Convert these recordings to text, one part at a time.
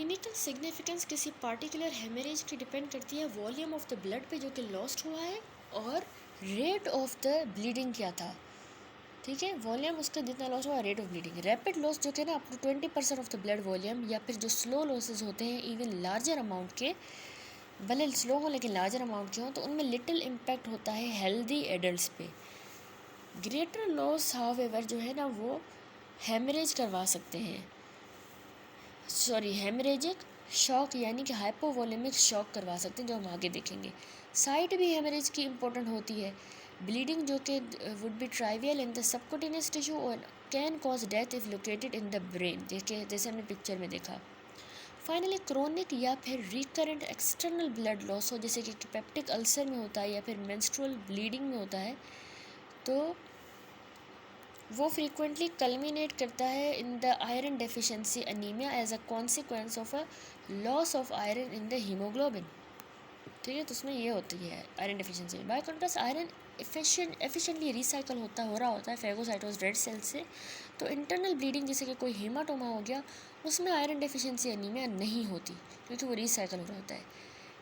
Clinical significance किसी particular haemorrhage की depend करती है वॉल्यूम ऑफ द ब्लड पे जो कि लॉस्ट हुआ है और रेट ऑफ द ब्लीडिंग क्या था। ठीक है, वॉल्यूम उसका जितना लॉस हुआ, rate of bleeding. Rapid loss जो कि ना up to 20% of the blood volume, या फिर जो स्लो लॉसेज होते हैं इवन लार्जर अमाउंट के, भले स्लो हो लेकिन लार्जर अमाउंट के हों, तो उनमें लिटिल इम्पैक्ट होता है हेल्दी एडल्ट्स पे। ग्रेटर लॉस हाउएवर जो है ना वो हेमरेज करवा सकते हैं, हेमरेजिक शॉक यानी कि हाइपोवोलेमिक शॉक करवा सकते हैं, जो हम आगे देखेंगे। साइट भी हेमरेज की इम्पोर्टेंट होती है। ब्लीडिंग जो कि would be trivial in the subcutaneous tissue और can cause death if located in the brain, देखिए जैसे हमने पिक्चर में देखा। फाइनली क्रोनिक या फिर रिकरेंट एक्सटर्नल ब्लड लॉस हो, जैसे कि पेप्टिक अल्सर में होता है या फिर मेंस्ट्रुअल ब्लीडिंग में होता है, तो वो फ्रीक्वेंटली कल्मिनेट करता है in the iron deficiency anemia as a consequence of a loss of iron in the hemoglobin. ठीक है, तो उसमें ये होती है iron deficiency. By contrast iron efficiently recycle हो रहा होता है फेगोसाइटोस रेड सेल से। तो इंटरनल ब्लीडिंग जैसे कि कोई हेमाटोमा हो गया, उसमें आयरन डेफिशिएंसी अनीमिया नहीं होती क्योंकि वो रिसाइकल हो रहा होता है।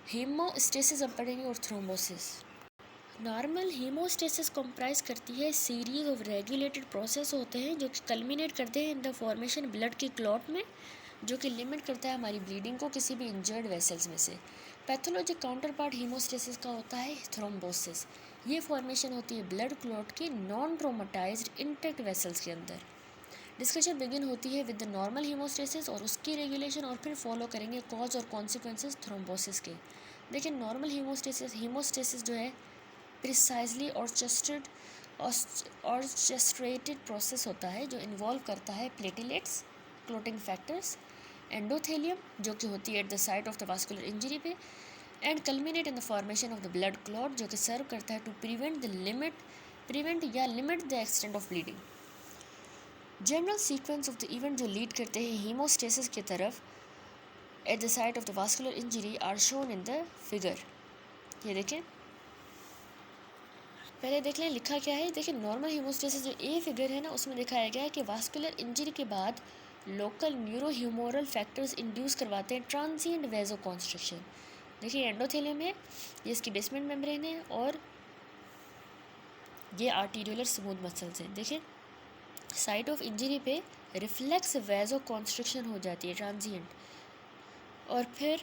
हीमोस्टेसिस अब पढ़ेंगे और थ्रोम्बोसिस। नॉर्मल हीमोस्टेसिस कंप्राइज करती है सीरीज ऑफ रेगुलेटेड प्रोसेस होते हैं जो कि कल्मिनेट करते हैं इन द फॉर्मेशन ब्लड की क्लॉट में, जो कि लिमिट करता है हमारी ब्लीडिंग को किसी भी इंजर्ड वेसल्स में से। पैथोलॉजिक काउंटर पार्ट हीमोस्टेसिस का होता है थ्रोम्बोसिस। ये फॉर्मेशन होती है ब्लड क्लॉट की नॉन ट्रोमाटाइज्ड इंटेक्ट वेसल्स के अंदर। डिस्कशन बिगिन होती है विद द नॉर्मल हीमोस्टेसिस और उसकी रेगुलेशन, और फिर फॉलो करेंगे कॉज और कॉन्सिक्वेंसेस थ्रोम्बोसिस के। देखिए नॉर्मल हीमोस्टेसिस जो है प्रिसाइजली ऑर्चेस्ट्रेटेड प्रोसेस होता है जो इन्वॉल्व करता है प्लेटिलेट्स, क्लोटिंग फैक्टर्स, एंडोथेलियम जो कि होती है at the site of the vascular injury पे, and culminate in the formation of the blood clot जो कि सर्व करता है टू प्रिवेंट या limit the extent of bleeding. General sequence of the event जो लीड करते हैं हीमोस्टेसिस की तरफ at the site of the vascular injury are shown in the figure. ये देखें, पहले देख लें लिखा क्या है। देखिए नॉर्मल हीमोस्टेसिस जो ए फिगर है ना, उसमें दिखाया गया है कि वास्कुलर इंजरी के बाद लोकल न्यूरोह्यूमोरल फैक्टर्स इंड्यूस करवाते हैं ट्रांजिएंट वेजो कॉन्स्ट्रक्शन। देखिए एंडोथेलियम है, ये इसकी बेसमेंट मेम्ब्रेन है, और ये आर्टीरियोलर स्मूथ मसल्स हैं। देखिए साइट ऑफ इंजरी पे रिफ्लेक्स वेजो कॉन्स्ट्रक्शन हो जाती है ट्रांजिएंट। और फिर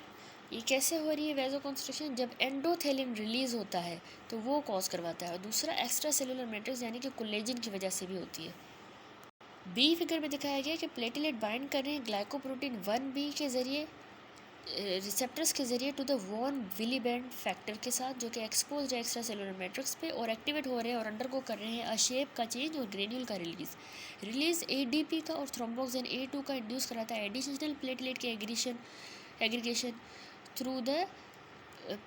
ये कैसे हो रही है वेजो कॉन्स्ट्रक्शन, जब एंडोथेलियम रिलीज होता है तो वो कॉज करवाता है। और दूसरा एक्स्ट्रा सेलुलर मैट्रिक्स यानी कि कोलेजन की वजह से भी होती है। बी फिगर में दिखाया गया कि प्लेटलेट बाइंड कर रहे हैं ग्लाइकोप्रोटीन 1b के ज़रिए, रिसेप्टर्स के ज़रिए टू द वॉन विलीबैंड फैक्टर के साथ, जो कि एक्सपोज है एक्स्ट्रा सेलुलर मैट्रिक्स पे और एक्टिवेट हो रहे हैं और अंडरगो कर रहे हैं अशेप का चेंज और ग्रेन्यूल का रिलीज एडीपी का और थ्रोम्बोक्सिन A2 का इंड्यूस कराता है एडिशनल प्लेटलेट के aggregation through the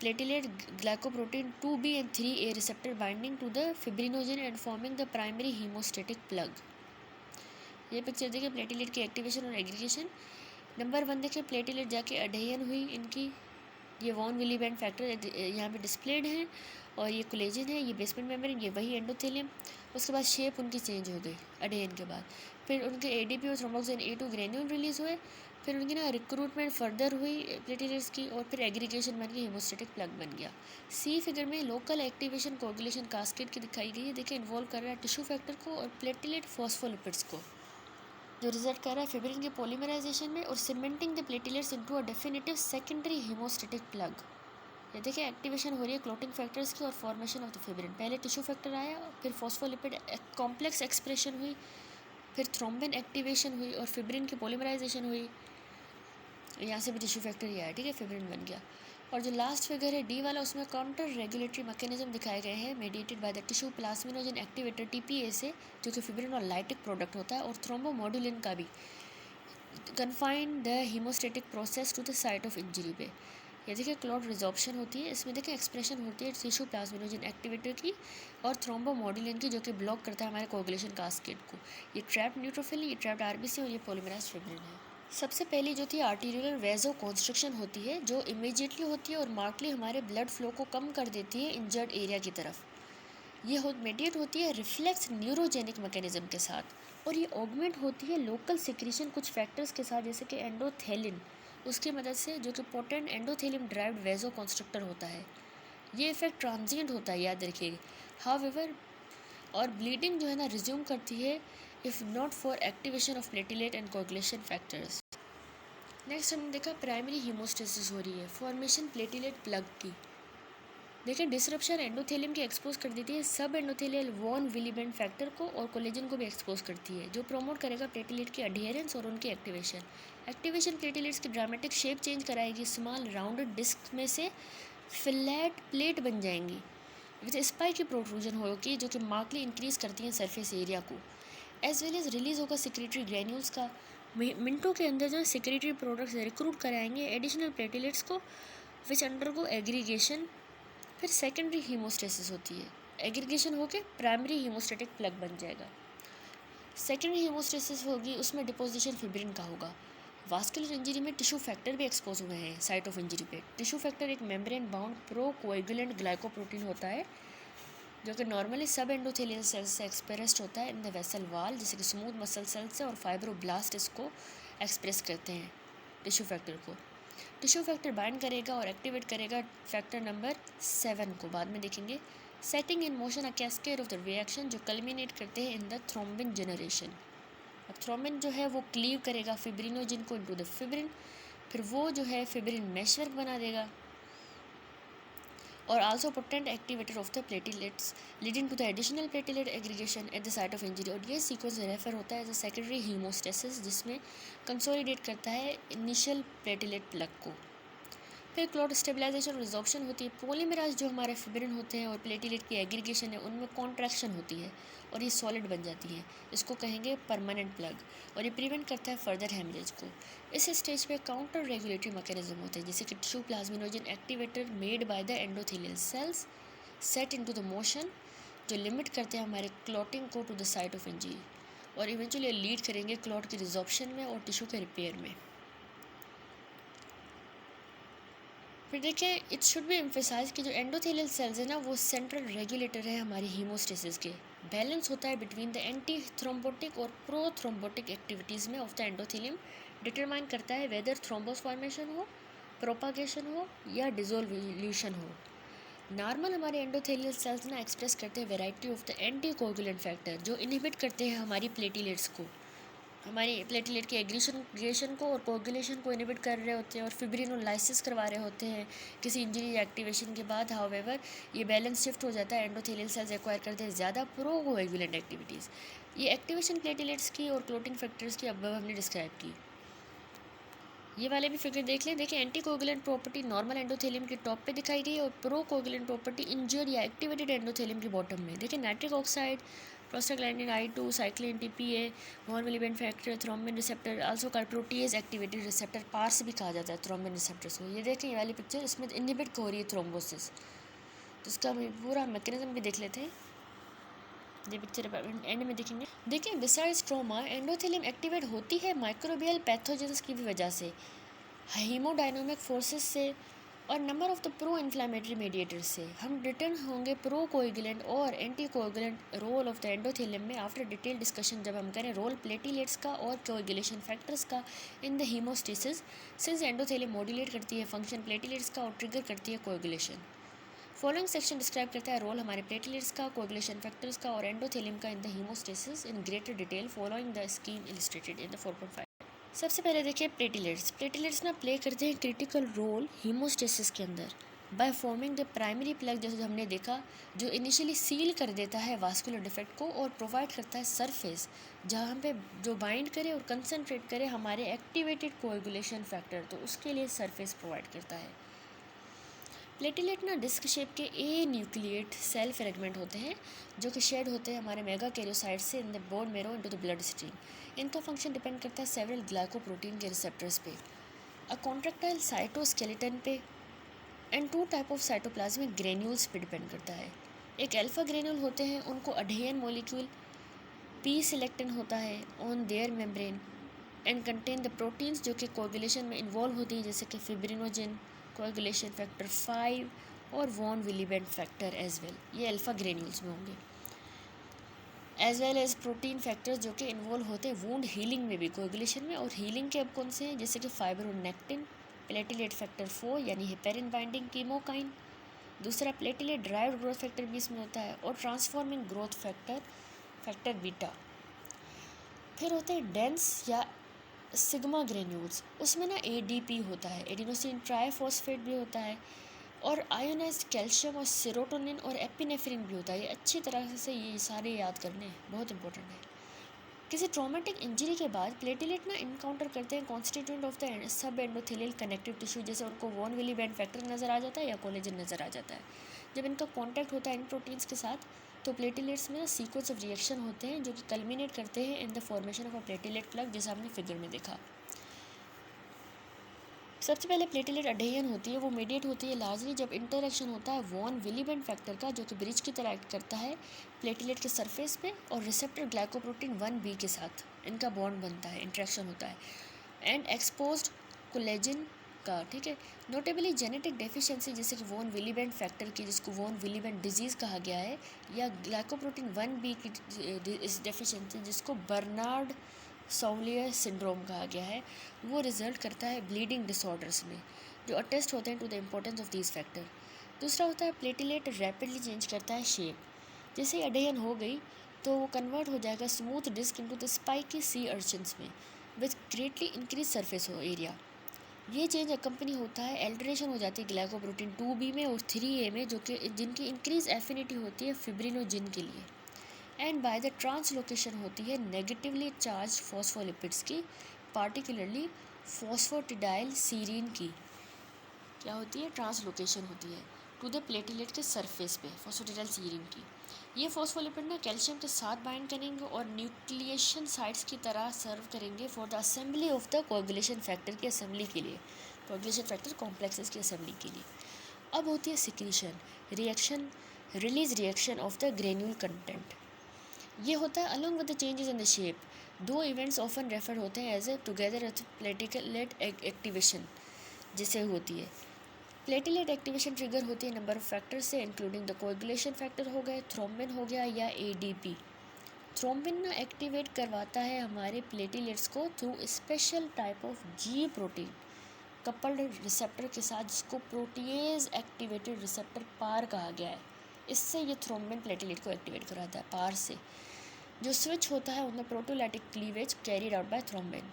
platelet glycoprotein 2b and 3a receptor binding to the fibrinogen and forming the primary hemostatic plug। ये पिक्चर देखिए प्लेटिलेट की एक्टिवेशन और एग्रीगेशन। नंबर 1 देखिए प्लेटिलेट जाके अडेयन हुई इनकी, ये वॉन विलीबैंड फैक्टर यहाँ पे डिस्प्लेड हैं, और ये कोलेजन है, ये बेसमेंट मेम्ब्रेन, ये वही एंडोथेलियम। उसके बाद शेप उनकी चेंज हो गई अडेयन के बाद। फिर उनके एडीपी और थ्रोम्बोक्सिन A2 ग्रेन्यूल रिलीज हुए। फिर उनकी ना रिक्रूटमेंट फर्दर हुई प्लेटिलेट्स की, और फिर एग्रीगेशन बन गई, हीमोस्टेटिक प्लग बन गया। सी फिगर में लोकल एक्टिवेशन कोगुलेशन कास्केड की दिखाई गई है। देखिए इन्वॉल्व कर रहा है टिश्यू फैक्टर को और प्लेटिलेट फॉस्फोलिपिड्स को, जो रिजल्ट कर रहा है फिब्रिन के पॉलीमराइजेशन में और cementing the platelets into a definitive secondary haemostatic plug. ये देखिए एक्टिवेशन हो रही है क्लोटिंग फैक्टर्स की और फॉर्मेशन ऑफ द फिब्रिन। पहले टिश्यू फैक्टर आया, फिर फॉस्फोलिपिड कॉम्प्लेक्स एक्सप्रेशन हुई, फिर थ्रोम्बिन एक्टिवेशन हुई और फिब्रिन की पॉलीमराइजेशन हुई। यहाँ से भी टिश्यू फैक्टर ही आया, ठीक है, फिब्रिन बन गया। और जो लास्ट फिगर है डी वाला, उसमें काउंटर रेगुलेटरी मैकेनिज्म दिखाए गए हैं mediated by the tissue plasminogen activator TPA से, जो कि फिब्रिन और लाइटिक प्रोडक्ट होता है, और थ्रोम्बोमोडुलिन का भी, confine the haemostatic process to the site of injury पे। ये देखिए क्लॉट रिजॉर्प्शन होती है, इसमें देखिए एक्सप्रेशन होती है टिश्यू प्लाज्मिनोजन एक्टिवेटर की और थ्रोम्बोमोडुलिन की, जो कि ब्लॉक करता है हमारे कोगुलेशन कास्केड को। ये ट्रैप्ड न्यूट्रोफिल, ये ट्रैप्ड RBC और ये पॉलीमराइज्ड फिब्रिन है। सबसे पहली जो थी आर्टीरियोलर वेजो कॉन्स्ट्रक्शन होती है, जो इमीडिएटली होती है और मार्कली हमारे ब्लड फ्लो को कम कर देती है इंजर्ड एरिया की तरफ। ये मेडिएट होती है रिफ्लेक्स न्यूरोजेनिक मैकेनिज्म के साथ, और ये ऑगमेंट होती है लोकल सिक्रीशन कुछ फैक्टर्स के साथ, जैसे कि एंडोथेलिन उसकी मदद से, जो कि पोटेंट एंडोथेलियम ड्राइव्ड वेजो कंस्ट्रक्टर होता है। ये इफेक्ट ट्रांजिएंट होता है, याद रखिए। हाउएवर और ब्लीडिंग जो है ना रिज्यूम करती है if not for activation of platelet and coagulation factors. Next हमने देखा प्राइमरी हीमोस्टेसिस हो रही है, फॉर्मेशन प्लेटिलेट प्लग की। देखिए डिसरप्शन एंडोथेलियम की एक्सपोज कर देती है सब एंडोथेलियल वॉन विलीबेंट फैक्टर को, और कोलेजन को भी एक्सपोज करती है, जो प्रमोट करेगा प्लेटिलेट की अडियरेंस और उनकी एक्टिवेशन प्लेटिलेट्स की ड्रामेटिक शेप चेंज कराएगी, स्मॉल राउंडेड डिस्क में से फ्लैट प्लेट बन जाएंगी विथ स्पाइकी प्रोट्रूजन होगी, जो कि मार्कली इंक्रीज करती हैं सरफेस एरिया को। एज वेल एज रिलीज होगा सिक्रेटरी ग्रैन्यूल्स का, मिनटों के अंदर जो सिक्रेटरी प्रोडक्ट्स रिक्रूट कराएंगे एडिशनल प्लेटिलेट्स को, विच अंडरगो एग्रीगेशन। फिर सेकेंडरी हीमोस्टेसिस होती है, एग्रीगेशन होकर प्राइमरी हीमोस्टेटिक प्लग बन जाएगा। सेकेंडरी हीमोस्टेसिस होगी, उसमें डिपोजिशन फिब्रिन का होगा। वास्कुलर इंजरी में टिश्यू फैक्टर भी एक्सपोज हुए हैं साइट ऑफ इंजरी पे। टिश्यू फैक्टर एक membrane bound pro coagulant glycoprotein होता है, जो कि नॉर्मली सब एंडोथेलियल सेल्स से एक्सप्रेस्ड होता है इन द वेसल वॉल, जैसे कि स्मूथ मसल सेल्स से, और फाइब्रोब्लास्ट इसको एक्सप्रेस करते हैं टिश्यू फैक्टर को। टिश्यू फैक्टर बाइंड करेगा और एक्टिवेट करेगा फैक्टर नंबर 7 को, बाद में देखेंगे। Setting in motion a cascade of the reaction, जो कल्मिनेट करते हैं इन द थ्रोम्बिन जनरेशन। अब थ्रोम्बिन जो है वो क्लीव करेगा फिब्रिनोजिन को इनटू द फिब्रिन, फिर वो जो है फिब्रिन मेशवर्क बना देगा, और also potent activator of the platelets leading to the additional platelet aggregation at the site of injury. और ये सीक्वेंस रेफर होता है एज अ सेकेंडरी हीमोस्टेसिस, जिसमें कंसोलिडेट करता है इनिशियल प्लेटिलेट प्लग को। फिर क्लॉट स्टेबलाइजेशन और रिजॉर्प्शन होती है। पॉलीमराइज जो हमारे फिब्रिन होते हैं और प्लेटिलेट की एग्रीगेशन है, उनमें कॉन्ट्रैक्शन होती है और ये सॉलिड बन जाती हैं, इसको कहेंगे परमानेंट प्लग, और ये प्रिवेंट करता है फर्दर हेमरेज को। इस स्टेज पे काउंटर रेगुलेटरी मैकेनिज्म होते हैं, जैसे कि tissue plasminogen activator made by the endothelial cells set into the motion, जो लिमिट करते हैं हमारे क्लॉटिंग को to the site of injury, और इवेंचुअली लीड करेंगे क्लॉट की रिजॉर्प्शन में और टिश्यू के रिपेयर में। फिर देखिए इट शुड बी एम्फेसाइज कि जो एंडोथेलियल सेल्स है ना, वो सेंट्रल रेगुलेटर है हमारी हीमोस्टेसिस के। बैलेंस होता है बिटवीन द एंटी थ्रोम्बोटिक और प्रो थ्रोम्बोटिक एक्टिविटीज़ में ऑफ द एंडोथेलियम, डिटरमाइन करता है वेदर थ्रोम्बोस फॉर्मेशन हो, प्रोपागेशन हो, या डिसोल्यूशन हो। नॉर्मल हमारे एंडोथेलियल सेल्स ना एक्सप्रेस करते हैं variety of the anti coagulant factor, जो इनहिबिट करते हैं हमारी प्लेटिलेट्स को, हमारी प्लेटिलेट के एग्रीगेशन को और कोगुलेशन को इनहिबिट कर रहे होते हैं, और फिब्रिनोलाइसिस करवा रहे होते हैं किसी इंजरी या एक्टिवेशन के बाद। हाउएवर ये बैलेंस शिफ्ट हो जाता है, एंडोथेलियल सेल्स एक्वायर करते हैं ज़्यादा प्रो कोएगुलेंट एक्टिविटीज़। ये एक्टिवेशन प्लेटिलेट्स की और क्लोटिंग फैक्टर्स की अब हमने डिस्क्राइब की। ये वाले भी फिगर देख लें। देखिए anticoagulant property normal endothelium के टॉप पे दिखाई गई है, और प्रो कोगुलेंट प्रॉपर्टी इंजर्ड या एक्टिवेटेड एंडोथेलियम के बॉटम में। देखिए नाइट्रिक ऑक्साइड, प्रोस्टाग्लैंडिन I2, साइक्लिन TPA, von Willebrand factor, thrombin receptor, also का प्रोटीज एक्टिवेटेड रिसेप्टर, पार्स भी कहा जाता है थ्रोम्बिन रिसेप्टर्स को। ये देखें ये वाली पिक्चर, इसमें इनहिबिट हो रही है थ्रोम्बोसिस, तो इसका पूरा मैकेनिज्म भी देख लेते हैं। ये पिक्चर एंड में देखेंगे। देखिए बिसाइड्स ट्रॉमा एंडोथेलियम एक्टिवेट होती है माइक्रोबियल पैथोजेंस की भी वजह से, हीमोडायनामिक फोर्सेस से, और number of the pro inflammatory mediators से। हम रिटर्न होंगे प्रो कोएगुलेंट और anti coagulant role of the endothelium में आफ्टर डिटेल डिस्कशन, जब हम करें रोल प्लेटिलेट्स का और कोएगुलेशन फैक्टर्स का in the haemostasis, since endothelium modulate करती है फंक्शन प्लेटिलेट्स का और ट्रिगर करती है कोएगुलेशन। फॉलोइंग सेक्शन डिस्क्राइब करता है रोल हमारे प्लेटिलेट्स का, कोएगुलेशन फैक्टर्स का और एंडोथेलियम का in the haemostasis in greater detail following the scheme illustrated in the 4.5। सबसे पहले देखिए प्लेटिलेट्स ना प्ले करते हैं क्रिटिकल रोल हीमोस्टेसिस के अंदर by forming the primary plug, जैसे हमने देखा, जो इनिशियली सील कर देता है वास्कुलर डिफेक्ट को और प्रोवाइड करता है सरफेस जहाँ पे जो बाइंड करे और कंसनट्रेट करे हमारे एक्टिवेटेड कोएगुलेशन फैक्टर, तो उसके लिए सरफेस प्रोवाइड करता है। प्लेटिलेट ना डिस्क शेप के ए न्यूक्लिएट सेल फ्रेगमेंट होते हैं, जो कि शेड होते हैं हमारे मेगा कैरियोसाइट से in the bone marrow into the blood stream. इनका फंक्शन डिपेंड करता है सेवरल ग्लाइकोप्रोटीन के रिसेप्टर्स पे, अ कॉन्ट्रैक्टाइल साइटोस्केलेटन पे, and 2 type of cytoplasmic granules पे डिपेंड करता है। एक अल्फा ग्रेन्यूल होते हैं, उनको अडेन मॉलिक्यूल पी सिलेक्टिन होता है on their membrane and contain the proteins जो कि कोएगुलेशन में इन्वॉल्व होती हैं, जैसे कि फिब्रिनोजिन, कोएगुलेशन फैक्टर 5 और von Willebrand factor as well. ये अल्फा ग्रेन्यूल्स में होंगे। As well as protein factors जो कि इन्वॉल्व होते हैं वूंड हीलिंग में भी, कोएगुलेशन में। और हीलिंग के अब कौन से हैं, जैसे कि फाइब्रोनेक्टिन, प्लेटिलेट फैक्टर 4 यानी हेपेरिन बाइंडिंग कीमोकाइन, दूसरा प्लेटिलेट ड्राइव्ड ग्रोथ फैक्टर भी इसमें होता है, और transforming growth factor factor beta. फिर होते हैं डेंस या सिग्मा ग्रेन्यूल्स, उसमें ना एडीपी होता है, एडिनोसिन ट्राइफॉस्फेट भी होता है, और आयोनाइज्ड कैल्शियम और सेरोटोनिन और एपिनेफ्रिन भी होता है। ये अच्छी तरह से ये सारे याद करने हैं, बहुत इंपॉर्टेंट है। किसी ट्रॉमेटिक इंजरी के बाद प्लेटिलेट ना इनकाउंटर करते हैं constituent of the sub endothelial connective tissue, जैसे उनको वॉन विली बैंड फैक्टर नज़र आ जाता है या कोलेजन नज़र आ जाता है। जब इनका कॉन्टैक्ट होता है इन प्रोटीन्स के साथ तो प्लेटिलेट्स में सीक्वेंस ऑफ रिएक्शन होते हैं जो कि कल्मिनेट करते हैं इन the formation of a platelet plug, जैसा हमने फिगर में देखा। सबसे पहले प्लेटिलेट अडेयन होती है, वो मीडिएट होती है लार्जली जब इंटरेक्शन होता है वॉन विली बैंड फैक्टर का, जो कि ब्रिज की तरह एक्ट करता है प्लेटिलेट के सरफेस पे, और रिसेप्टर ग्लाइकोप्रोटीन 1b के साथ इनका बॉन्ड बनता है, इंट्रैक्शन होता है, एंड एक्सपोज्ड कोलेजन का। ठीक है, नोटेबली जेनेटिक डेफिशिएंसी जैसे कि वॉन विली बैंड फैक्टर की, जिसको वॉन विली बैंड डिजीज़ कहा गया है, या ग्लाइकोप्रोटीन 1b की इस डेफिशिएंसी जिसको बर्नार्ड सॉवलियर सिंड्रोम कहा गया है, वो रिजल्ट करता है ब्लीडिंग डिसऑर्डर्स में, जो अटेस्ट होते हैं to the importance of these factor. दूसरा होता है प्लेटिलेट रैपिडली चेंज करता है शेप, जैसे ही अडेयन हो गई तो वो कन्वर्ट हो जाएगा smooth disc into the spiky sea urchins में with greatly increase surface area. ये चेंज अकम्पनी होता है एल्टरेशन हो जाती है ग्लाइकोप्रोटीन 2b में और 3a में, जो कि जिनकी इंक्रीज एफिनिटी होती है फिब्रिनोजिन के लिए, एंड बाय द ट्रांसलोकेशन होती है नेगेटिवली चार्ज फॉस्फोलिपिड्स की, पार्टिकुलरली फॉस्फोटिडाइल सीरीन की। क्या होती है, ट्रांसलोकेशन होती है टू द प्लेटिलेट के सरफेस पे फॉस्फोटिडाइल सीरीन की। ये फॉस्फोलिपिड ना कैल्शियम के साथ बाइंड करेंगे और न्यूक्लिएशन साइट्स की तरह सर्व करेंगे for the assembly of the coagulation factor की असेंबली के लिए, कोएगुलेशन फैक्टर कॉम्प्लेक्सेस की असेंबली के लिए। अब होती है secretion, reaction, release reaction of the granule content. ये होता है along with the changes in the shape. दो इवेंट्स ऑफन रेफर होते हैं as a together with platelet activation, जिसे होती है प्लेटिलेट एक्टिवेशन ट्रिगर होती है नंबर ऑफ फैक्टर से, इंक्लूडिंग द कोएगुलेशन फैक्टर हो गए, थ्रोम्बिन हो गया, या एडीपी। थ्रोम्बिन ना एक्टिवेट करवाता है हमारे प्लेटिलेट्स को through special type of ji protein coupled receptor के साथ, जिसको प्रोटीएज एक्टिवेटेड रिसेप्टर पार कहा गया है। इससे ये थ्रोम्बिन प्लेटिलेट को एक्टिवेट कराता है पार से, जो स्विच होता है on the proteolytic cleavage carried out by thrombin.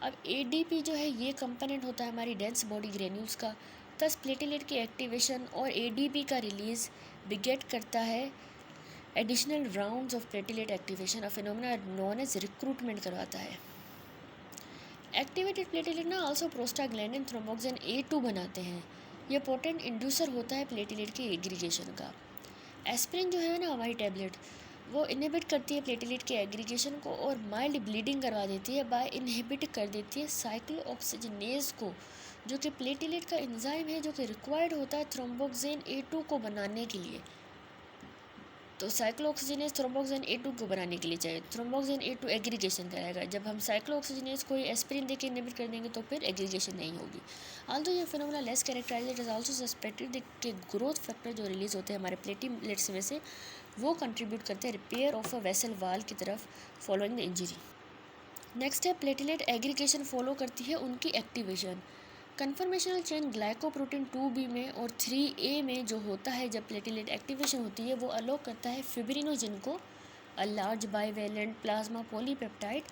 अब एडीपी जो है ये कंपोनेंट होता है हमारी डेंस बॉडी ग्रेन्यूल्स का, थस प्लेटिलेट की एक्टिवेशन और एडीपी का रिलीज बिगेट करता है additional rounds of platelet activation, a phenomena known as recruitment करवाता है। एक्टिवेटेड प्लेटिलेट ना आल्सो प्रोस्टाग्लैंडिन थ्रोम्बोक्सिन A2 बनाते हैं, यह पोटेंट इंड्यूसर होता है प्लेटिलेट के एग्रीगेशन का। एस्पिरिन जो है ना हमारी टैबलेट, वो इनहिबिट करती है प्लेटिलेट के एग्रीगेशन को और माइल्ड ब्लीडिंग करवा देती है बाय इनहिबिट कर देती है साइक्लोऑक्सीजनेज को, जो कि प्लेटिलेट का एंजाइम है जो कि रिक्वायर्ड होता है थ्रोम्बोक्सिन A2 को बनाने के लिए। तो साइक्लोऑक्सीजनेज थ्रोम्बोक्सिन A2 को बनाने के लिए चाहिए, थ्रोम्बोक्सिन A2 एग्रीगेशन कराएगा। जब हम साइक्लोऑक्सीजनेज को एस्पिरिन देके इनहिबिट कर देंगे तो फिर एग्रीगेशन नहीं होगी। आल्दो ये phenomena less characterized, it is also suspected कि ग्रोथ फैक्टर जो रिलीज होते हैं हमारे प्लेटिलेट्स में से, वो कंट्रीब्यूट करते हैं रिपेयर ऑफ अ वेसल वाल की तरफ फॉलोइंग द इंजरी। नेक्स्ट है प्लेटिलेट एग्रीगेशन फॉलो करती है उनकी activation. Conformational chain glycoprotein 2b में और 3a में जो होता है जब प्लेटिलेट एक्टिवेशन होती है, वो अलो करता है फिब्रिनोजिन को, a large bivalent plasma polypeptide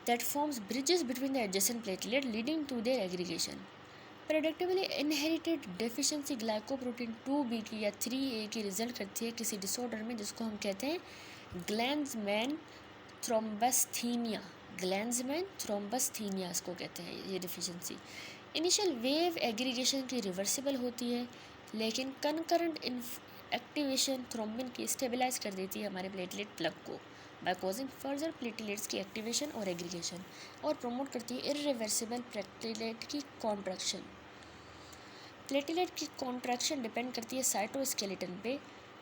that forms bridges between the adjacent platelet leading to their aggregation. Predictably inherited deficiency glycoprotein 2b की या 3a की रिजल्ट करती है किसी डिसऑर्डर में जिसको हम कहते हैं ग्लैंड्समैन थ्रोम्बस्थीनिया। ग्लैंड्समैन थ्रोम्बस्थीनिया इसको कहते हैं ये डिफिशिएंसी। इनिशियल वेव एग्रीगेशन की रिवर्सिबल होती है, लेकिन कनकरेंट एक्टिवेशन थ्रोम्बिन की स्टेबलाइज कर देती है हमारे प्लेटलेट प्लग को बाय कॉजिंग फर्दर प्लेटलेट्स की एक्टिवेशन और एग्रीगेशन, और प्रमोट करती है इरिवर्सिबल प्लेटलेट की कॉन्ट्रैक्शन। प्लेटलेट की कॉन्ट्रैक्शन डिपेंड करती है साइटोस्केलेटन पे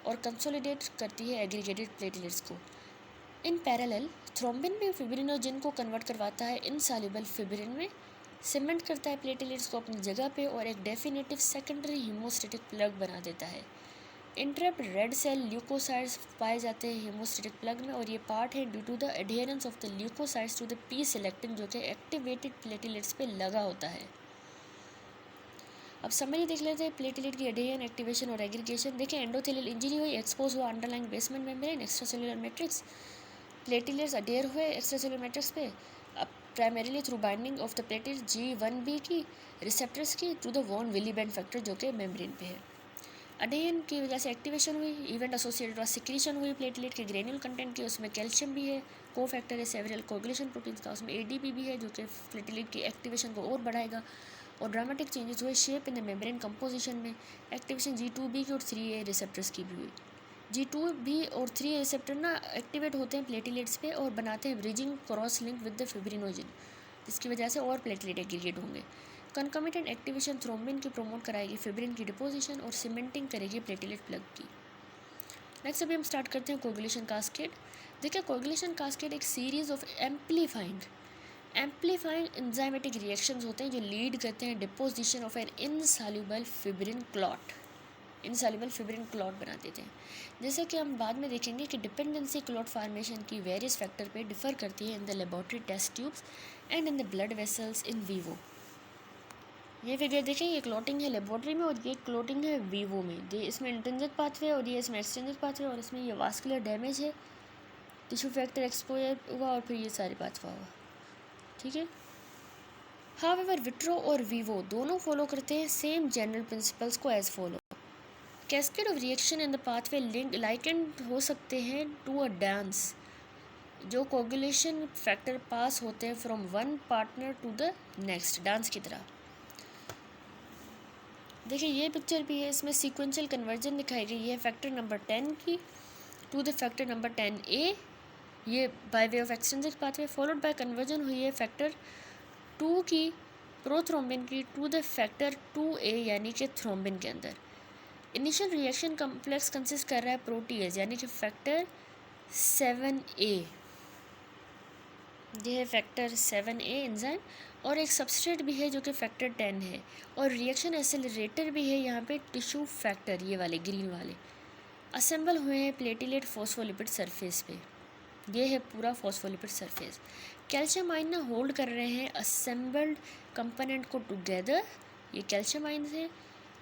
और कंसोलिडेट करती है एग्रीगेटेड प्लेटलेट्स को। इन पैरेलल थ्रोम्बिन में फिब्रिनोजिन को कन्वर्ट करवाता है इनसॉल्युबल फिब्रिन में, सीमेंट करता है प्लेटलेट्स को अपनी जगह पे और एक डेफिनेटिव सेकेंडरी हीमोस्टेटिक प्लग बना देता है। इंटरप्ट रेड सेल ल्यूकोसाइट्स पाए जाते हैं हेमोस्टेटिक प्लग में, और ये पार्ट है due to the adherence of the leukocytes to the P selectin, जो कि एक्टिवेटेड प्लेटलेट्स पे लगा होता है। अब समरी देख लेते हैं प्लेटलेट की एडेशन, एक्टिवेशन और एग्रीगेशन। देखिए एंडोथेलियल इंजरी हुई, एक्सपोज हुआ underlying basement membrane, extracellular matrix, platelets adhere हुए एक्स्ट्रासेलुलर मैट्रिक्स पे, अब primarily through binding of the platelet G1B की रिसेप्टर्स की to the von Willebrand factor जो कि मेम्ब्रेन पे है। अडेशन की वजह से एक्टिवेशन हुई, इवेंट एसोसिएटेड और सिक्रीशन हुई प्लेटलेट के ग्रेन्यूल कंटेंट की, उसमें कैल्शियम भी है, को फैक्टर है सेवरल कोगुलेशन प्रोटीन्स का, उसमें ADP भी है जो कि प्लेटलेट की एक्टिवेशन को और बढ़ाएगा। और ड्रामेटिक चेंजेस हुए shape in the membrane composition में, एक्टिवेशन G2B की और 3A रिसेप्टर्स की भी हुई। G2B और 3A रिसेप्टर ना एक्टिवेट होते हैं प्लेटलेट्स पे और बनाते हैं bridging cross link with the fibrinogen, जिसकी वजह से और प्लेटलेट एग्रीगेट होंगे। कंकमिटेंट एक्टिवेशन थ्रोम्बिन की प्रमोट कराएगी फिब्रिन की डिपोजिशन और सीमेंटिंग करेगी प्लेटलेट प्लग की। नेक्स्ट अभी हम स्टार्ट करते हैं कोगुलेशन कास्केड। देखिए कोगुलेशन कास्केड एक series of amplifying enzymatic reactions होते हैं जो लीड करते हैं deposition of an insoluble fibrin clot बना देते हैं। जैसे कि हम बाद में देखेंगे कि डिपेंडेंसी क्लॉट फार्मेशन की वेरियस फैक्टर पे डिफर करती है in the laboratory test tubes and in the blood vessels in vivo. ये फिगर देखें, ये क्लॉटिंग है लेबोरेटरी में और ये क्लॉटिंग है वीवो में। ये इसमें इंट्रिंसिक पाथवे और ये इसमें एक्सट्रिंसिक पाथवे, और इसमें ये वास्कुलर डैमेज है, टिश्यू फैक्टर एक्सपोजर हुआ और फिर ये सारे पाथवा हुआ। ठीक है। हाउएवर विट्रो और वीवो दोनों फॉलो करते हैं सेम जनरल प्रिंसिपल्स को as follow. Cascade of reaction in the pathway link likened हो सकते हैं टू अ डांस, जो कोगुलेशन फैक्टर पास होते हैं from one partner to the next, dance की तरह। देखिए ये पिक्चर भी है, इसमें सीक्वेंशियल कन्वर्जन दिखाई गई है फैक्टर नंबर 10 की to the factor number 10A, ये by way of extrinsic pathway, followed by conversion हुई है फैक्टर 2 की प्रोथ्रोम्बिन की टू द फैक्टर 2A यानी कि थ्रोम्बिन के अंदर। इनिशियल रिएक्शन कम्प्लेक्स कंसिस्ट कर रहा है प्रोटीएज यानी कि फैक्टर 7A, यह है फैक्टर 7A एंजाइम, और एक सबस्ट्रेट भी है जो कि फैक्टर 10 है, और रिएक्शन एक्सेलरेटर भी है यहाँ पे टिश्यू फैक्टर, ये वाले ग्रीन वाले असेंबल हुए हैं प्लेटलेट फॉस्फोलिपिड सरफेस पे। ये है पूरा फॉस्फोलिपिड सरफेस। कैल्शियम आयन ना होल्ड कर रहे हैं असेंबल्ड कंपोनेंट को टुगेदर, ये कैल्शियम आयन है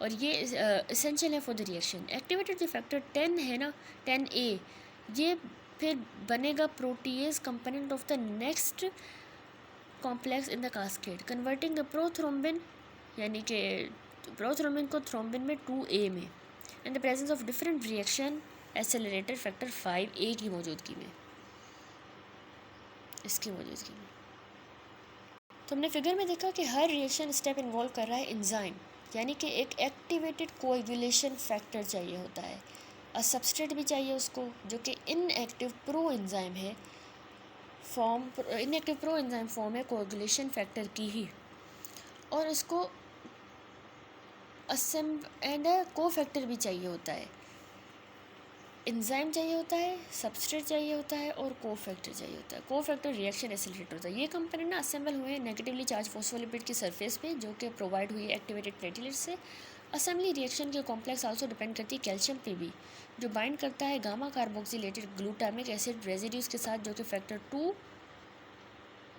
और ये एसेंशियल है फॉर द रिएक्शन। एक्टिवेटेड जो फैक्टर 10 है ना 10A, ये फिर बनेगा protease component of the next complex in the cascade, converting the prothrombin यानी कि प्रोथ्रोम्बिन को थ्रोम्बिन में 2A में, in the presence of different reaction accelerator factor 5A की मौजूदगी में, इसकी मौजूदगी में। तो हमने फिगर में देखा कि हर रिएक्शन स्टेप इन्वॉल्व कर रहा है एंजाइम, यानी कि एक एक्टिवेटेड कोएगुलेशन फैक्टर चाहिए होता है, और सबस्ट्रेट भी चाहिए उसको जो कि इनएक्टिव प्रो एंजाइम है फॉर्म है कोएगुलेशन फैक्टर की ही, और उसको को फैक्टर भी चाहिए होता है, एंजाइम चाहिए होता है, सबस्ट्रेट चाहिए होता है और को फैक्टर चाहिए होता है। को फैक्टर रिएक्शन एक्सेलरेटर होता है। ये कंपोनेंट ना असेंबल हुए हैं नेगेटिवली चार्ज फॉस्फोलिपिड की सरफेस पे जो कि प्रोवाइड हुई है एक्टिवेटेड प्लेटलेट से। असेंबली रिएक्शन के कॉम्प्लेक्स आल्सो डिपेंड करती है कैल्शियम पे भी, जो बाइंड करता है gamma carboxylated glutamic acid residues के साथ जो कि फैक्टर 2,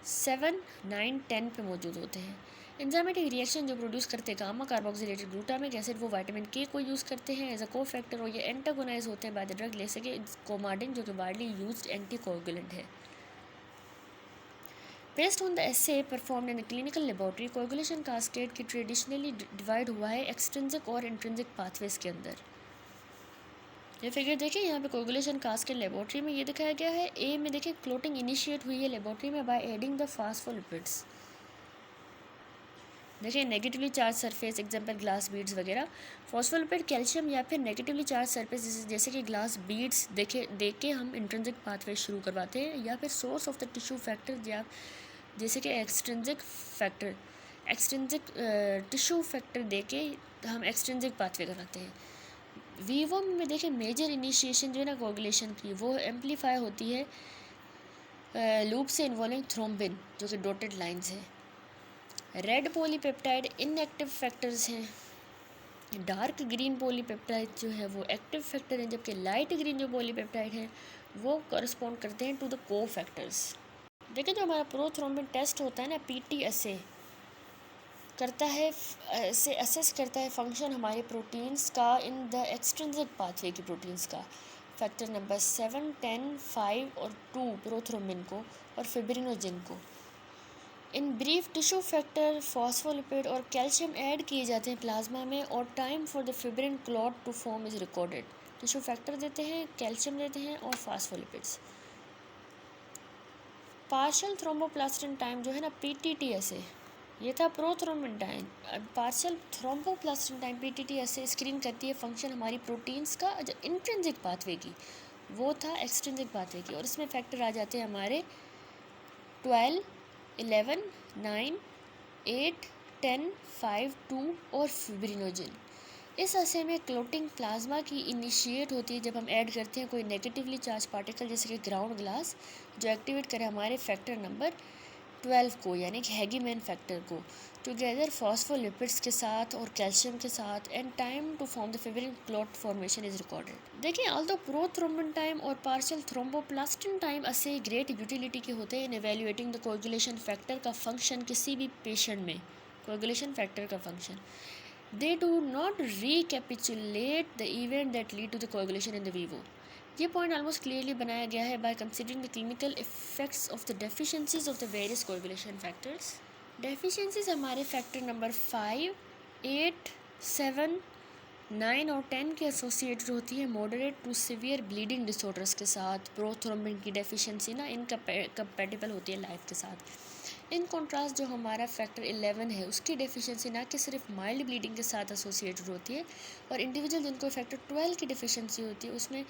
7, 9, 10 पे मौजूद होते हैं। एंजाइमेटिक रिएक्शन जो प्रोड्यूस करते हैं गामा कार्बोक्सिलेटेड ग्लूटामिक एसिड, वो विटामिन के को यूज़ करते हैं एज अ को फैक्टर, और ये एंटागोनाइज होते हैं बाय द ड्रग जैसे कि कोमाडिन जो कि वाइडली यूज्ड एंटीकोगुलेंट है। Based on the essay performed in clinical laboratory, coagulation cascade की ट्रेडिशनली डिवाइड हुआ है एक्सट्रिंसिक और इंट्रिंसिक पाथवेज के अंदर। ये फिगर देखिए यहाँ पे कोगुलेशन कास्केड लेबोरेटरी में ये दिखाया गया है। ए में देखिए क्लोटिंग इनिशिएट हुई है लेबोरेटरी में बाय एडिंग द फास्फोलिपिड्स। देखिए negatively charge surface example glass beads वगैरह, फॉस्फोलिपिड कैल्शियम या फिर नेगेटिवली चार्ज सरफेस जैसे कि ग्लास बीड्स देख के हम इंट्रिंसिक पाथवे शुरू करवाते हैं, या फिर source of the tissue factor या जैसे कि एक्सट्रिंसिक टिश्यू फैक्टर दे के हम एक्सट्रिंसिक पाथवे करवाते हैं। वीवो में देखिए मेजर इनिशिएशन जो है ना कोगुलेशन की, वो एम्पलीफाई होती है लूप से इन्वॉल्विंग थ्रोम्बिन जो कि डॉटेड लाइंस है। रेड पॉलीपेप्टाइड इनएक्टिव फैक्टर्स हैं डार्क ग्रीन पॉलीपेप्टाइड जो है वो एक्टिव फैक्टर हैं, जबकि लाइट ग्रीन जो पॉलीपेप्टाइड हैं वो करस्पॉन्ड करते हैं टू द को फैक्टर्स। देखिए जो हमारा प्रोथ्रोम्बिन टेस्ट होता है ना, पीटी असे करता है, से असेस करता है फंक्शन हमारे प्रोटीन्स का इन द एक्सट्रिंसिक पाथवे की प्रोटीन्स का, फैक्टर नंबर 7, 10, 5 और 2 प्रोथ्रोम्बिन को और फिब्रिनोजिन को। In brief tissue factor, phospholipid और कैल्शियम ऐड किए जाते हैं प्लाज्मा में और time for the fibrin clot to form is recorded. Tissue factor देते हैं, कैल्शियम देते हैं और फॉस्फोलिपिड्स। पार्शियल थ्रोम्बोप्लास्टिन टाइम जो है ना, पीटीटीएस है, ये था prothrombin time. Partial thromboplastin time PTTs से स्क्रीन करती है फंक्शन हमारी प्रोटीन्स का जो इंट्रिंसिक पाथवे की, वो था एक्सट्रिंसिक पाथवे की, और इसमें फैक्टर आ जाते हैं हमारे 12, 11, 9, 8, 10, 5, 2 और फिब्रिनोजिन। इस अरसे में क्लोटिंग प्लाज्मा की इनिशिएट होती है जब हम ऐड करते हैं कोई नेगेटिवली चार्ज पार्टिकल जैसे कि ग्राउंड ग्लास, जो एक्टिवेट करे हमारे फैक्टर नंबर 12 को, यानी कि हैगीमैन फैक्टर को, टुगेदर फॉस्फोलिपिड्स के साथ और कैल्शियम के साथ, and time to form the fibrin clot formation is recorded. देखिए ऑल्दो प्रोथ्रोम्बिन टाइम और partial thromboplastin time assays great utility के होते हैं in evaluating the coagulation factor का फंक्शन किसी भी पेशेंट में, कोएगुलेशन फैक्टर का function. They do not recapitulate the event that lead to the coagulation in the vivo. ये पॉइंट ऑलमोस्ट क्लियरली बनाया गया है by considering the clinical effects of the deficiencies of the various coagulation factors. Deficiencies हमारे factor number 5, 8, 7, 9 और 10 के associated होती है moderate to severe bleeding disorders के साथ। प्रोथ्रोम्बिन की डेफिशिएंसी ना इनकम्पैटिबल होती है लाइफ के साथ। इन कॉन्ट्रास्ट जो हमारा फैक्टर 11 है उसकी डेफिशिएंसी ना कि सिर्फ माइल्ड ब्लीडिंग के साथ एसोसिएटेड होती है, और इंडिविजुअल जिनको फैक्टर 12 की डेफिशिएंसी होती है उसमें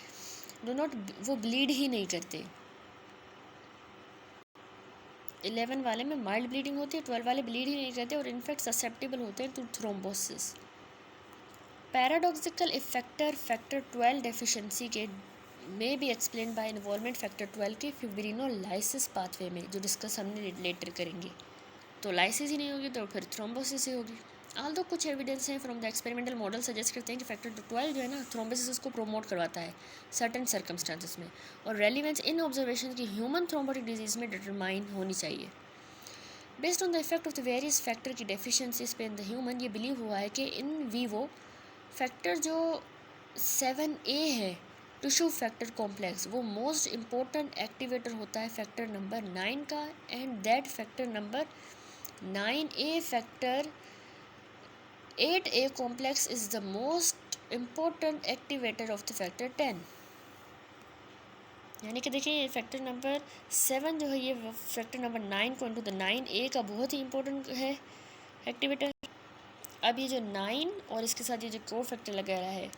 वो ब्लीड ही नहीं करते। 11 वाले में माइल्ड ब्लीडिंग होती है, 12 वाले ब्लीड ही नहीं करते और इनफैक्ट ससेप्टेबल होते हैं to thrombosis. Paradoxical effector factor 12 deficiency के में भी एक्सप्लेन बाय इन्वॉल्वमेंट फैक्टर 12 के फिब्रिनोलाइसिस पाथवे में, जो डिस्कस हमने लेटर करेंगे। तो लाइसिस ही नहीं होगी तो फिर थ्रोम्बोसिस ही होगी। आल्दो कुछ एविडेंस हैं from the experimental model suggest करते हैं कि फैक्टर 12 जो है ना थ्रोम्बोसिस को प्रमोट करवाता है सर्टेन सर्कमस्टांसेस में, और रेलिवेंस इन ऑब्जर्वेशन की ह्यूमन थ्रोम्बोटिक डिजीज़ में डिटरमाइन होनी चाहिए। Based on the effect of the various factor की डेफिशिएंसीज पे इन द ह्यूमन, ये बिलीव हुआ है कि इन वीवो फैक्टर जो 7A है, टिश्यू फैक्टर कॉम्प्लेक्स, वो मोस्ट इम्पोर्टेंट एक्टिवेटर होता है फैक्टर नंबर 9 का, and that factor number 9A factor 8A complex is the most important activator of the factor 10। यानी कि देखिए फैक्टर नंबर 7 जो है ये फैक्टर नंबर 9 को इंटू द 9A का बहुत ही इंपॉर्टेंट है एक्टिवेटर। अब ये जो 9 और इसके साथ ये जो को फैक्टर लगा रहा है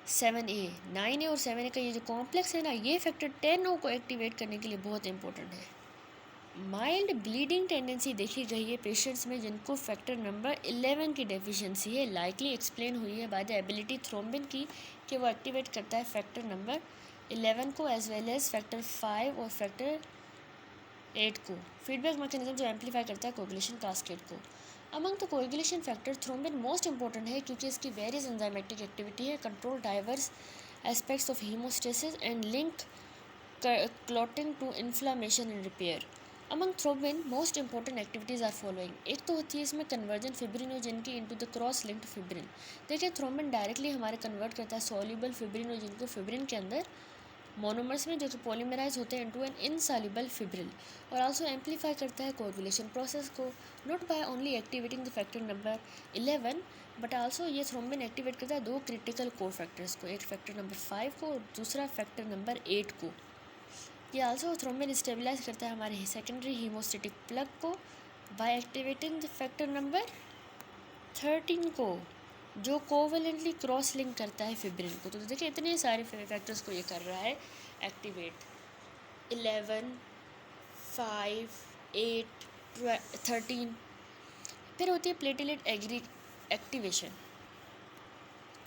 7A, 9A और 7A का ये जो कॉम्प्लेक्स है ना, ये फैक्टर 10 को एक्टिवेट करने के लिए बहुत इंपॉर्टेंट है। माइल्ड ब्लीडिंग टेंडेंसी देखी गई है पेशेंट्स में जिनको फैक्टर नंबर 11 की डेफिशिएंसी है, लाइकली एक्सप्लेन हुई है बाय द एबिलिटी थ्रोम्बिन की कि वो एक्टिवेट करता है फैक्टर नंबर 11 को एज वेल एज फैक्टर 5 और फैक्टर 8 को। फीडबैक मैकेनिज्म जो एम्पलीफाई करता है कोएगुलेशन कास्केड को। Among the coagulation factor thrombin most important है क्योंकि इसकी वेरियस एंजाइमेटिक एक्टिविटी है, control diverse aspects of haemostasis and link clotting to inflammation and repair. Among thrombin most important activities are following. एक तो होती है इसमें कन्वर्जन फिब्रिनोजिन की into the cross linked fibrin. देखिए थ्रोम्बिन डायरेक्टली हमारे convert करता है सॉल्युबल फिब्रिनोजिन को फिब्रिन के अंदर मोनोमर्स में, जो कि पॉलीमराइज होते हैं इनटू एन इनसॉल्युबल फिब्रिल, और आल्सो एम्पलीफाई करता है कोएगुलेशन प्रोसेस को, not by only activating the factor number 11 but also ये थ्रोम्बिन एक्टिवेट करता है दो क्रिटिकल को फैक्टर्स को, एक फैक्टर नंबर 5 को और दूसरा फैक्टर नंबर 8 को। ये आल्सो थ्रोम्बिन स्टेबलाइज करता है हमारे सेकेंडरी हीमोस्टेटिक प्लग को by activating the factor number 13 को, जो कोवेलेंटली क्रॉस लिंक करता है फिब्रिन को। तो देखिए इतने सारे फैक्टर्स को ये कर रहा है एक्टिवेट, 11, 5, 8, 13। फिर होती है प्लेटेलेट एक्टिवेशन।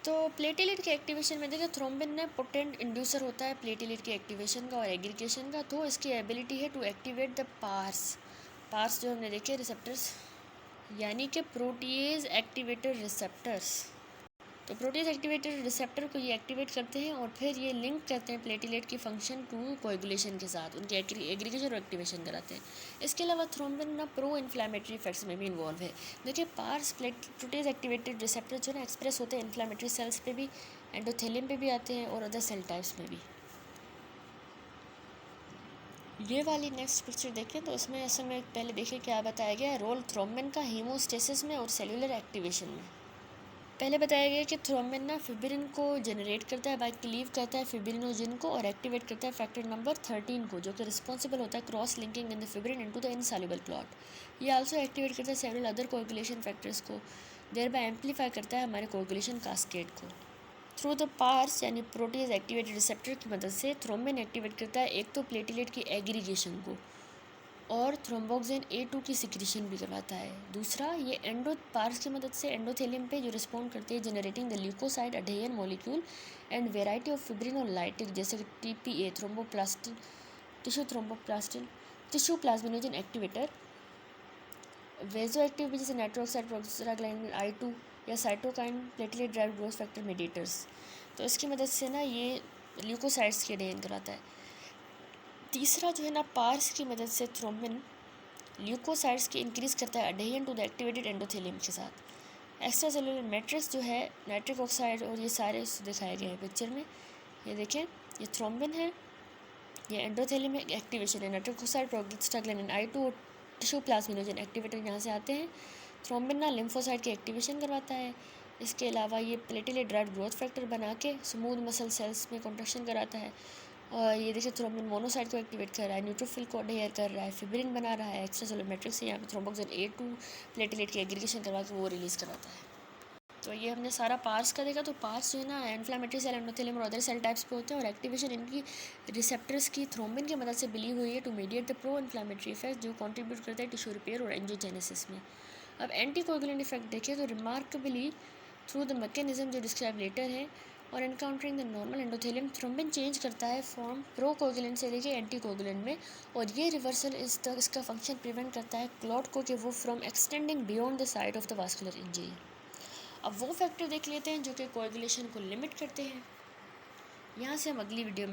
तो प्लेटेलेट के एक्टिवेशन में देखिए थ्रोम्बिन में पोटेंट इंड्यूसर होता है प्लेटेलेट के एक्टिवेशन का और एग्रीगेशन का, तो इसकी एबिलिटी है टू एक्टिवेट द पार्स जो हमने देखे रिसेप्टर्स, यानी कि प्रोटीएज एक्टिवेटर रिसेप्टर्स। तो प्रोटीज एक्टिवेटेड रिसेप्टर को ये एक्टिवेट करते हैं और फिर ये लिंक करते हैं प्लेटलेट की फंक्शन टू कोएगुलेशन के साथ, उनके एग्रीगेशन और एक्टिवेशन कराते हैं। इसके अलावा थ्रोम्बिन ना प्रो इन्फ्लामेटरी इफेक्ट्स में भी इन्वॉल्व है। देखिए पार्स प्रोटीज एक्टिवेटेड रिसेप्टर जो है ना एक्सप्रेस होते हैं इन्फ्लामेटरी सेल्स पे भी, एंडोथेलियम पे भी आते हैं और अदर सेल टाइप्स में भी। ये वाली नेक्स्ट पिक्चर देखें तो उसमें असल में पहले देखिए क्या बताया गया है रोल थ्रोम्बिन का हीमोस्टेसिस में और सेलुलर एक्टिवेशन में। पहले बताया गया कि थ्रोम्बिन ना फिब्रिन को जनरेट करता है, बाय क्लीव करता है फिब्रिनोजिन को और एक्टिवेट करता है फैक्टर नंबर 13 को, जो कि रिस्पॉन्सिबल होता है cross linking in the fibrin into the insoluble clot. ये आल्सो एक्टिवेट करता है सेवरल अदर कोएगुलेशन फैक्टर्स को, देयर बाय एम्पलीफाई करता है हमारे कोएगुलेशन कास्केड को। थ्रू द पार्स यानी प्रोटीज एक्टिवेटेड रिसेप्टर की मदद से थ्रोम्बिन एक्टिवेट करता है एक तो प्लेटलेट की एग्रीगेशन को और थ्रोम्बोक्सिन A2 की सिक्रीशन भी करवाता है। दूसरा, ये एंडो पार्स की मदद से एंडोथेलियम पे जो रिस्पॉन्ड करते हैं generating the leukocyte adhesion molecule and variety of fibrinolytic जैसे TPA thromboplastin tissue plasminogen activator, vasoactive भी जैसे नाइट्रोक्साइड प्रोस्टाग्लैंडिन I2 या cytokine platelet derived growth factor mediators. तो इसकी मदद से ना ये ल्यूकोसाइड्स के अडेयन कराता है। तीसरा जो है ना पार्स की मदद से थ्रोम्बिन ल्यूकोसाइड्स की इंक्रीज़ करता है अडेयन टू द एक्टिवेटेड एंडोथेलियम के साथ। एक्स्ट्रा सेलुलर मैट्रिक्स जो है नाइट्रिक ऑक्साइड और ये सारे दिखाए गए हैं पिक्चर में। ये देखें ये थ्रोम्बिन है, ये एंडोथेलियम में एक्टिवेशन है, नाइट्रिक ऑक्साइड प्रोस्टाग्लैंडिन I2 और टिश्यू प्लाज्मिनोजन एक्टिवेटर यहाँ से आते हैं। थ्रोम्बिन ना लिम्फोसाइट की एक्टिवेशन करवाता है। इसके अलावा ये प्लेटलेट ड्राइव्ड ग्रोथ फैक्टर बना के स्मूथ मसल सेल्स में कॉन्ट्रैक्शन कराता है। और ये देखिए थ्रोम्बिन मोनोसाइट को एक्टिवेट कर रहा है, न्यूट्रोफिल को अडेयर कर रहा है, फिब्रिन बना रहा है, एक्स्ट्रा सेलुलर मैट्रिक्स से यहाँ पे थ्रोम्बोक्सिन A2 प्लेटलेट की एग्रीगेशन करवा के वो रिलीज़ करवाता है। तो ये हमने सारा पार्स का देखा। तो पार्स जो है ना इन्फ्लामेटरी सेल एंडोथेलियम और अदर सेल टाइप्स पे होते हैं और एक्टिवेशन इनकी रिसेप्टर्स की थ्रोम्बिन की मदद से मिली हुई है to mediate the pro inflammatory effect जो कंट्रीब्यूट करता है टिश्यू रिपेयर और एंजियोजेनेसिस में। अब एंटी कोगुलेंट इफेक्ट देखिए तो रिमार्केबली थ्रू द मैकेनिज्म जो डिस्क्राइब लेटर है और encountering the normal endothelium thrombin change करता है फॉर्म प्रो कोगुलेंट से लेके एंटी कोगुलेंट में, और ये रिवर्सल इसका फंक्शन प्रिवेंट करता है क्लॉट को कि वो from extending beyond the side of the vascular injury. अब वो फैक्टर देख लेते हैं जो कि कोएगुलेशन को लिमिट करते हैं। यहाँ से हम अगली वीडियो में